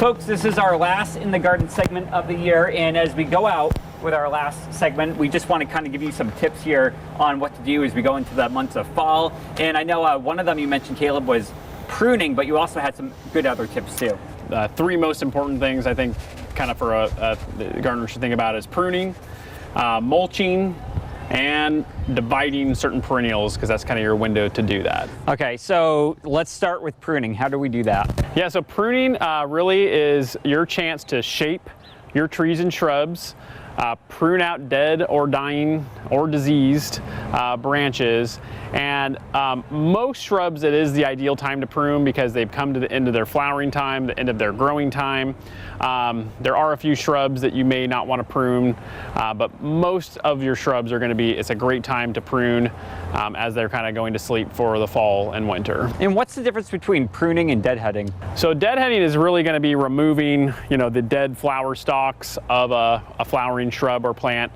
folks, this is our last in the garden segment of the year, and as we go out with our last segment, we just want to kind of give you some tips here on what to do as we go into the months of fall. And I know one of them you mentioned, Caleb, was pruning, but you also had some good other tips too. Three most important things I think kind of for a gardener should think about is pruning, mulching, and dividing certain perennials, because that's kind of your window to do that. Okay, so let's start with pruning. How do we do that? Yeah, so pruning really is your chance to shape your trees and shrubs, prune out dead or dying or diseased branches. And most shrubs, it is the ideal time to prune because they've come to the end of their flowering time, the end of their growing time. There are a few shrubs that you may not want to prune, but most of your shrubs are going to be, it's a great time to prune as they're kind of going to sleep for the fall and winter. And what's the difference between pruning and deadheading? So deadheading is really going to be removing, the dead flower stalks of a flowering shrub or plant.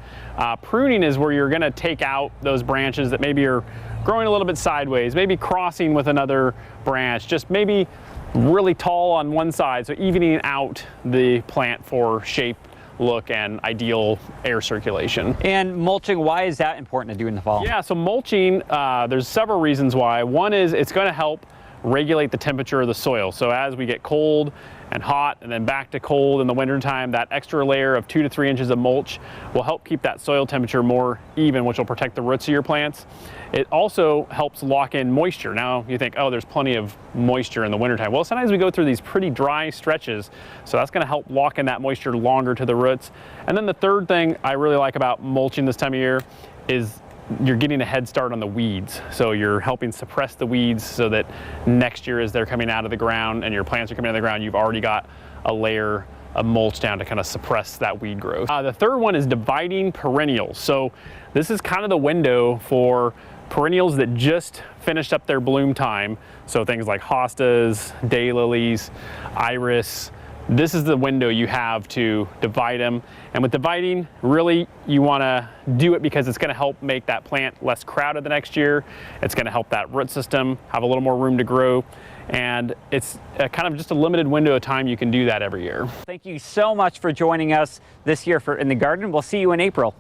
Pruning is where you're going to take out those branches that maybe are growing a little bit sideways, maybe crossing with another branch, just maybe really tall on one side, so evening out the plant for shape, look, and ideal air circulation. And mulching, why is that important to do in the fall? Yeah, so mulching, there's several reasons why. One is it's going to help regulate the temperature of the soil. So as we get cold and hot and then back to cold in the wintertime, that extra layer of 2 to 3 inches of mulch will help keep that soil temperature more even, which will protect the roots of your plants. It also helps lock in moisture. Now you think, oh, there's plenty of moisture in the wintertime. Well, sometimes we go through these pretty dry stretches, so that's going to help lock in that moisture longer to the roots. And then the third thing I really like about mulching this time of year is you're getting a head start on the weeds. So you're helping suppress the weeds so that next year as they're coming out of the ground and your plants are coming out of the ground, you've already got a layer of mulch down to kind of suppress that weed growth. The third one is dividing perennials. So this is kind of the window for perennials that just finished up their bloom time. So things like hostas, daylilies, iris. This is the window you have to divide them. And with dividing, really you want to do it because it's going to help make that plant less crowded the next year. It's going to help that root system have a little more room to grow. And it's kind of just a limited window of time you can do that every year. Thank you so much for joining us this year for In the Garden. We'll see you in April.